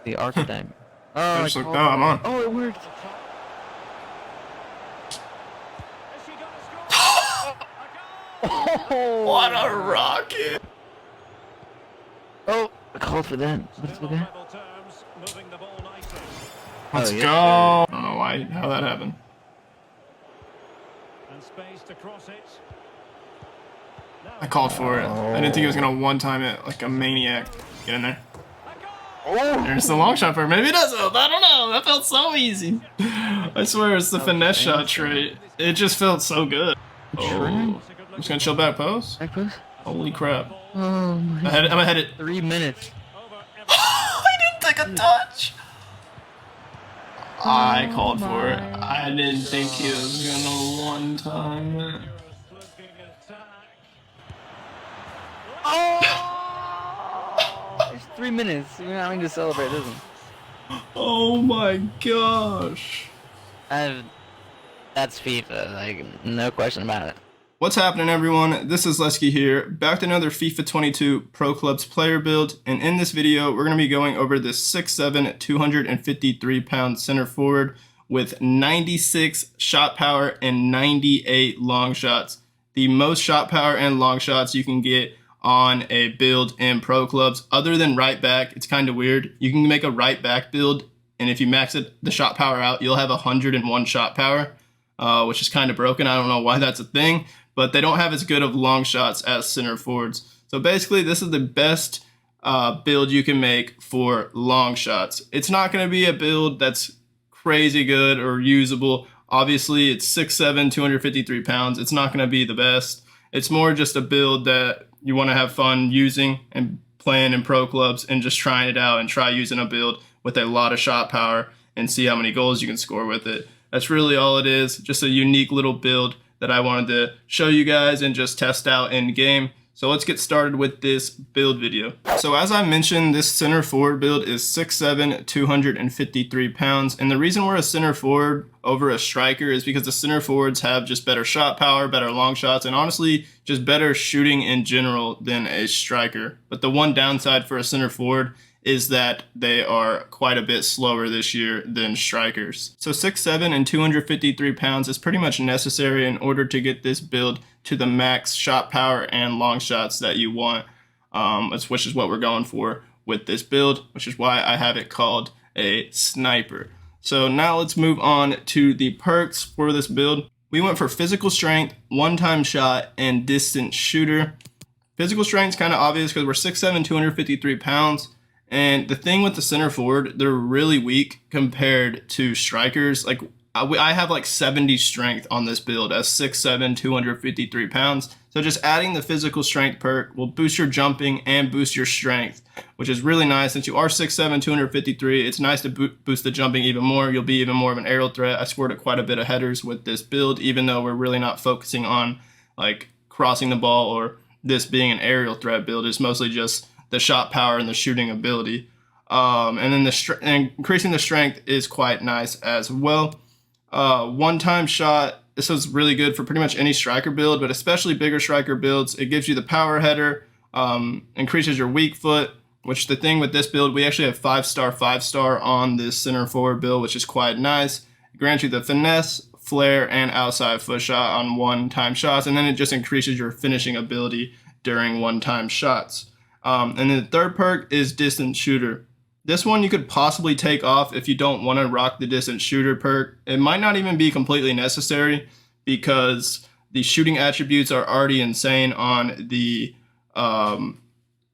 The archetype. I Oh, I just looked called out. for I'm it. on. Oh, it worked. What a Oh, rocket! oh, I called for that. What is with that? Oh, Let's yes, go. sir. I don't know how that happened. I called for it. I didn't think he was gonna one-time it like a maniac. Get in there. There's the long shot for him. Maybe it does help. I don't know. That felt so easy. I swear it's the finesse shot trait. It just felt so good. Oh, I'm just gonna chill back post. Back post? Holy crap! Oh my God. I'm ahead it. 3 minutes. I didn't take a touch. I called for it. I didn't think he was gonna one-time it. Oh! It's 3 minutes. We're not going to celebrate, isn't it? Oh my gosh. That's FIFA, like, no question about it. What's happening, everyone? This is Lesky here, back to another FIFA 22 Pro Clubs player build, and in this video, we're going to be going over this 6'7", 253-pound center forward with 96 shot power and 98 long shots. The most shot power and long shots you can get on a build in Pro Clubs. Other than right back, it's kind of weird. You can make a right back build, and if you max the shot power out, you'll have 101 shot power, which is kind of broken. I don't know why that's a thing, but they don't have as good of long shots as center forwards. So basically, this is the best build you can make for long shots. It's not going to be a build that's crazy good or usable. Obviously, it's 6'7", 253 pounds. It's not going to be the best. It's more just a build that you want to have fun using and playing in Pro Clubs and just trying it out and try using a build with a lot of shot power and see how many goals you can score with it. That's really all it is. Just a unique little build that I wanted to show you guys and just test out in game. So let's get started with this build video. So as I mentioned, this center forward build is 6'7", 253 pounds. And the reason we're a center forward over a striker is because the center forwards have just better shot power, better long shots, and honestly, just better shooting in general than a striker. But the one downside for a center forward is that they are quite a bit slower this year than strikers. So 6'7" and 253 pounds is pretty much necessary in order to get this build to the max shot power and long shots that you want, which is what we're going for with this build, which is why I have it called a sniper. So now let's move on to the perks for this build. We went for physical strength, one-time shot, and distant shooter. Physical strength is kind of obvious because we're 6'7", 253 pounds. And the thing with the center forward, they're really weak compared to strikers. Like I have like 70 strength on this build as 6'7", 253 pounds. So just adding the physical strength perk will boost your jumping and boost your strength, which is really nice. Since you are 6'7", 253, it's nice to boost the jumping even more. You'll be even more of an aerial threat. I scored quite a bit of headers with this build, even though we're really not focusing on like crossing the ball or this being an aerial threat build. It's mostly just the shot power and the shooting ability. And then increasing the strength is quite nice as well. One-time shot, this is really good for pretty much any striker build, but especially bigger striker builds. It gives you the power header, increases your weak foot, which the thing with this build, we actually have 5-star on this center forward build, which is quite nice. It grants you the finesse, flare, and outside foot shot on one-time shots, and then it just increases your finishing ability during one-time shots. And then the third perk is distant shooter. This one you could possibly take off if you don't want to rock the distant shooter perk. It might not even be completely necessary because the shooting attributes are already insane on the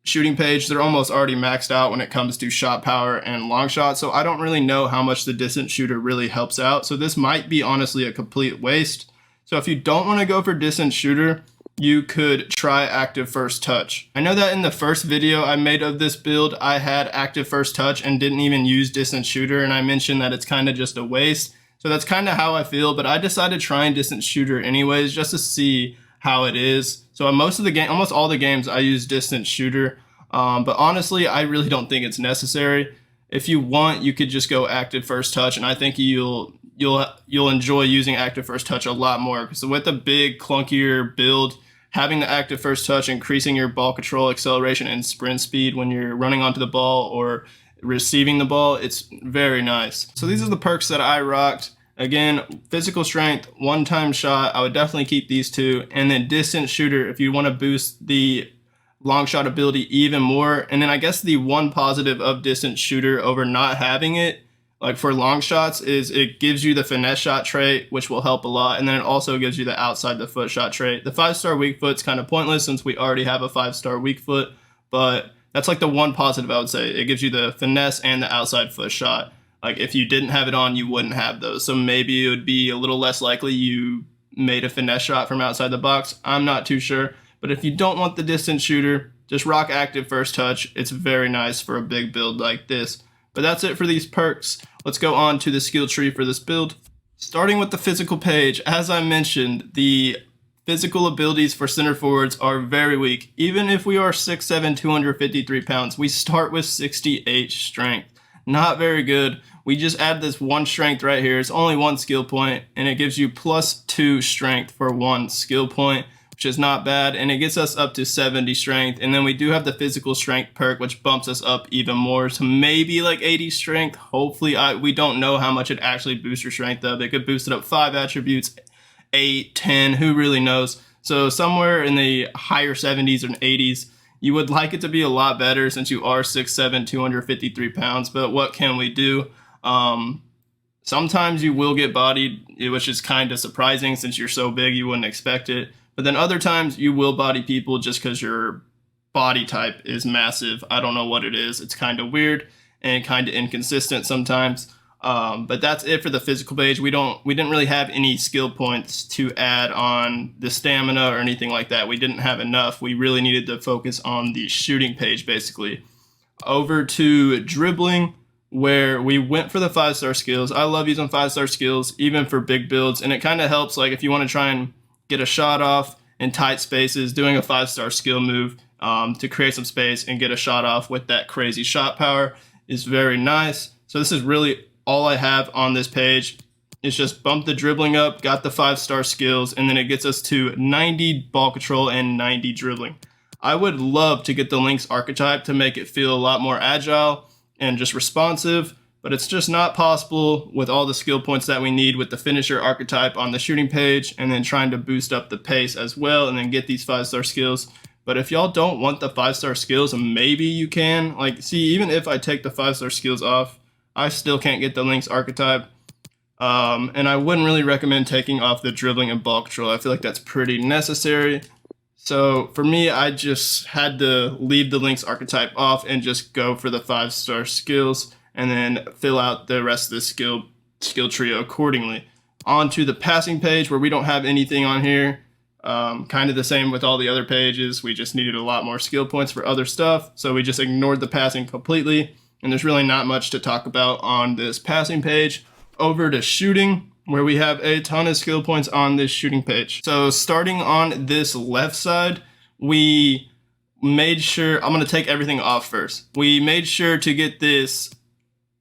shooting page. They're almost already maxed out when it comes to shot power and long shot. So I don't really know how much the distant shooter really helps out. So this might be honestly a complete waste. So if you don't want to go for distant shooter, you could try active first touch. I know that in the first video I made of this build, I had active first touch and didn't even use distant shooter, and I mentioned that it's kind of just a waste. So that's kind of how I feel, but I decided trying distant shooter anyways just to see how it is. So on almost all the games I use distant shooter, but honestly I really don't think it's necessary. If you want, you could just go active first touch, and I think you'll enjoy using active first touch a lot more, because with a big clunkier build, having the active first touch, increasing your ball control, acceleration, and sprint speed when you're running onto the ball or receiving the ball. It's very nice. So these are the perks that I rocked. Again, physical strength, one-time shot, I would definitely keep these two. And then distance shooter, if you want to boost the long shot ability even more. And then I guess the one positive of distance shooter over not having it, like for long shots, is it gives you the finesse shot trait, which will help a lot. And then it also gives you the outside the foot shot trait. The 5-star weak foot's kind of pointless since we already have a 5-star weak foot, but that's like the one positive I would say. It gives you the finesse and the outside foot shot. Like if you didn't have it on, you wouldn't have those. So maybe it would be a little less likely you made a finesse shot from outside the box. I'm not too sure. But if you don't want the distance shooter, just rock active first touch. It's very nice for a big build like this. But that's it for these perks. Let's go on to the skill tree for this build. Starting with the physical page, as I mentioned, the physical abilities for center forwards are very weak. Even if we are 6'7", 253 pounds, we start with 68 strength. Not very good. We just add this one strength right here. It's only one skill point, and it gives you +2 strength for one skill point, which is not bad, and it gets us up to 70 strength. And then we do have the physical strength perk, which bumps us up even more to maybe like 80 strength. Hopefully, we don't know how much it actually boosts your strength up. It could boost it up 5 attributes, 8, 10, who really knows. So somewhere in the higher 70s and 80s. You would like it to be a lot better since you are 6'7", 253 pounds, but what can we do? Sometimes you will get bodied, which is kind of surprising since you're so big you wouldn't expect it. But then other times you will body people just because your body type is massive. I don't know what it is. It's kind of weird and kind of inconsistent sometimes. But that's it for the physical page. We didn't really have any skill points to add on the stamina or anything like that. We didn't have enough. We really needed to focus on the shooting page basically. Over to dribbling, where we went for the 5-star skills. I love using 5-star skills even for big builds, and it kind of helps like if you want to try and get a shot off in tight spaces, doing a 5-star skill move to create some space and get a shot off with that crazy shot power is very nice. So this is really all I have on this page. Is just bump the dribbling up, got the 5-star skills, and then it gets us to 90 ball control and 90 dribbling. I would love to get the Lynx archetype to make it feel a lot more agile and just responsive, but it's just not possible with all the skill points that we need with the finisher archetype on the shooting page, and then trying to boost up the pace as well and then get these 5-star skills. But if y'all don't want the 5-star skills, maybe you can. Like, see, even if I take the 5-star skills off, I still can't get the Lynx archetype. And I wouldn't really recommend taking off the dribbling and ball control. I feel like that's pretty necessary. So for me, I just had to leave the Lynx archetype off and just go for the 5-star skills and then fill out the rest of the skill trio accordingly. On to the passing page, where we don't have anything on here. Kind of the same with all the other pages. We just needed a lot more skill points for other stuff, so we just ignored the passing completely. And there's really not much to talk about on this passing page. Over to shooting, where we have a ton of skill points on this shooting page. So starting on this left side, we made sure, I'm going to take everything off first. We made sure to get this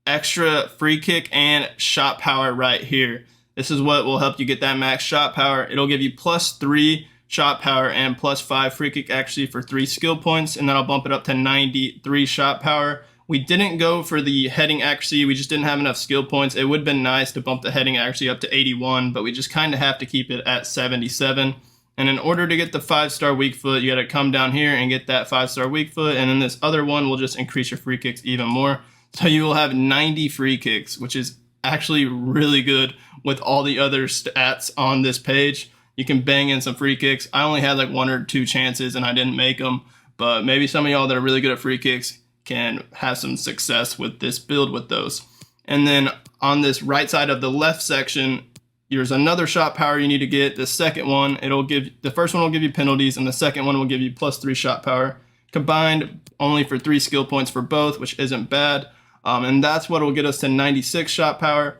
extra free kick and shot power right here. This is what will help you get that max shot power. It'll give you +3 shot power and +5 free kick actually for 3 skill points, and then I'll bump it up to 93 shot power. We didn't go for the heading accuracy. We just didn't have enough skill points. It would have been nice to bump the heading accuracy up to 81, but we just kind of have to keep it at 77. And in order to get the 5-star weak foot, you got to come down here and get that 5-star weak foot, and then this other one will just increase your free kicks even more. So you will have 90 free kicks, which is actually really good with all the other stats on this page. You can bang in some free kicks. I only had like 1 or 2 chances and I didn't make them, but maybe some of y'all that are really good at free kicks can have some success with this build with those. And then on this right side of the left section, there's another shot power you need to get. The second one, the first one will give you penalties, and the second one will give you +3 shot power. Combined only for 3 skill points for both, which isn't bad. And that's what will get us to 96 shot power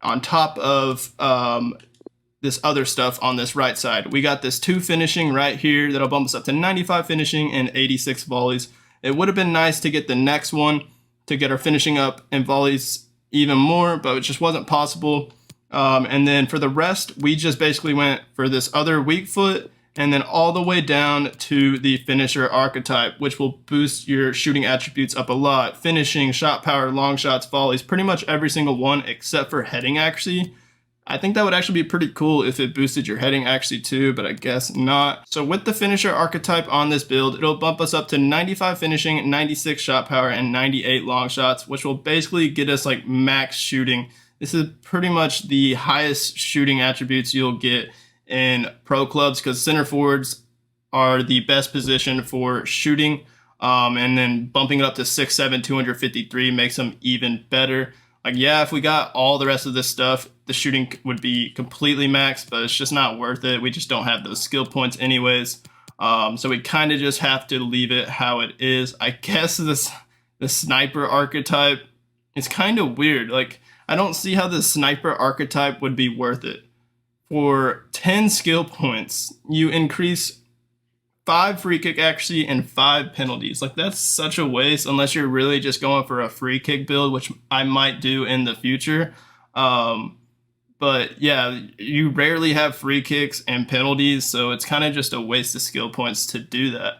on top of this other stuff on this right side. We got this 2 finishing right here that'll bump us up to 95 finishing and 86 volleys. It would have been nice to get the next one to get our finishing up and volleys even more, but it just wasn't possible. And then for the rest, we just basically went for this other weak foot and then all the way down to the finisher archetype, which will boost your shooting attributes up a lot. Finishing, shot power, long shots, volleys, pretty much every single one except for heading accuracy. I think that would actually be pretty cool if it boosted your heading accuracy too, but I guess not. So with the finisher archetype on this build, it'll bump us up to 95 finishing, 96 shot power, and 98 long shots, which will basically get us like max shooting. This is pretty much the highest shooting attributes you'll get in pro clubs, because center forwards are the best position for shooting, and then bumping it up to 6'7", 253 makes them even better. Like, yeah, if we got all the rest of this stuff, the shooting would be completely maxed, but it's just not worth it. We just don't have those skill points anyways. So we kind of just have to leave it how it is. I guess the sniper archetype is kind of weird. Like, I don't see how the sniper archetype would be worth it. For 10 skill points, you increase 5 free kick accuracy and 5 penalties. Like, that's such a waste unless you're really just going for a free kick build, which I might do in the future. But yeah, you rarely have free kicks and penalties, so it's kind of just a waste of skill points to do that.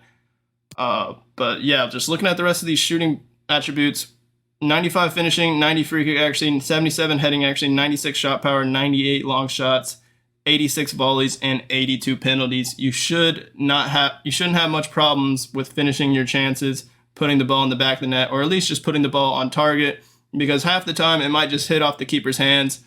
But yeah, just looking at the rest of these shooting attributes, 95 finishing, 90 free kick accuracy, 77 heading accuracy, 96 shot power, 98 long shots, 86 volleys, and 82 penalties. You shouldn't have much problems with finishing your chances, putting the ball in the back of the net, or at least just putting the ball on target, because half the time it might just hit off the keeper's hands.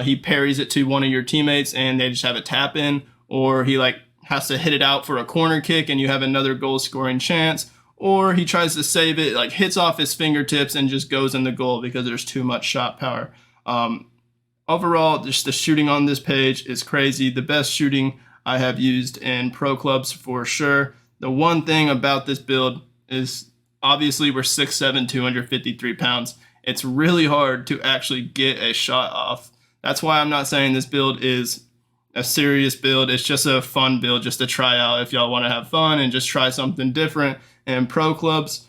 He parries it to one of your teammates and they just have a tap in, or he like has to hit it out for a corner kick and you have another goal scoring chance, or he tries to save it, like hits off his fingertips and just goes in the goal because there's too much shot power. Overall, just the shooting on this page is crazy. The best shooting I have used in pro clubs for sure. The one thing about this build is obviously we're 6'7", 253 pounds. It's really hard to actually get a shot off. That's why I'm not saying this build is a serious build. It's just a fun build just to try out if y'all want to have fun and just try something different in pro clubs.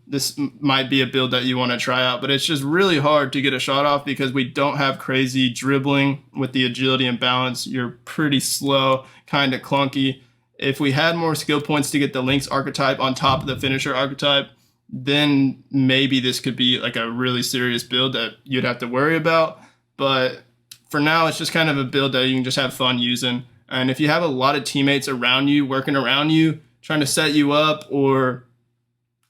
This might be a build that you want to try out, but it's just really hard to get a shot off because we don't have crazy dribbling with the agility and balance. You're pretty slow, kind of clunky. If we had more skill points to get the Lynx archetype on top of the finisher archetype, then maybe this could be like a really serious build that you'd have to worry about. But for now, it's just kind of a build that you can just have fun using. And if you have a lot of teammates around you, working around you, trying to set you up, or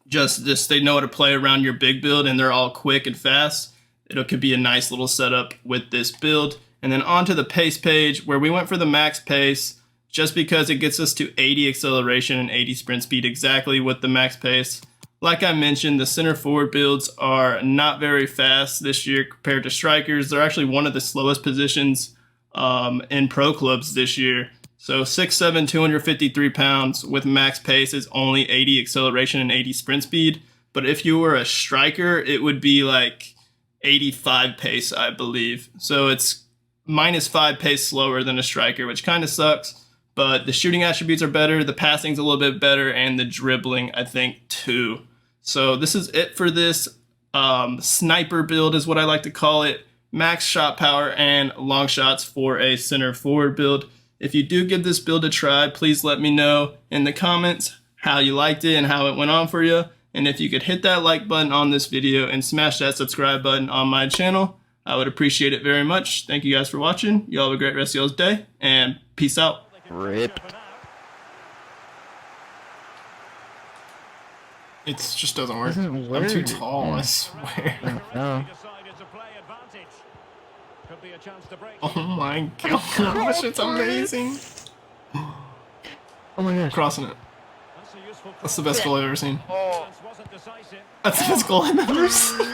just they know how to play around your big build and they're all quick and fast, it could be a nice little setup with this build. And then onto the pace page, where we went for the max pace just because it gets us to 80 acceleration and 80 sprint speed, exactly with the max pace. Like I mentioned, the center forward builds are not very fast this year compared to strikers. They're actually one of the slowest positions in pro clubs this year. So 6'7", 253 pounds with max pace is only 80 acceleration and 80 sprint speed. But if you were a striker, it would be like 85 pace, I believe. So it's -5 pace slower than a striker, which kind of sucks. But the shooting attributes are better, the passing's a little bit better, and the dribbling, I think, too. So this is it for this sniper build is what I like to call it. Max shot power and long shots for a center forward build. If you do give this build a try, please let me know in the comments how you liked it and how it went on for you. And if you could hit that like button on this video and smash that subscribe button on my channel, I would appreciate it very much. Thank you guys for watching. Y'all have a great rest of y'all's day, and peace out. Ripped. It just doesn't work. Doesn't work. I'm too tall, I swear. No. Oh my gosh, it's amazing. Oh my gosh. Crossing it. That's the best goal I've ever seen. Oh. That's the best goal I've ever seen.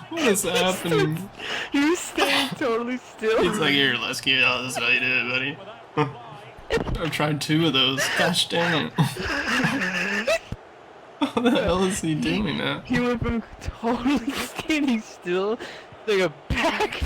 What is happening? You're staying totally still. He's like, here, let's get out. This is how you do it, buddy. I've tried 2 of those. Gosh dang it. What the hell is he doing now? He went from totally standing still to like a back.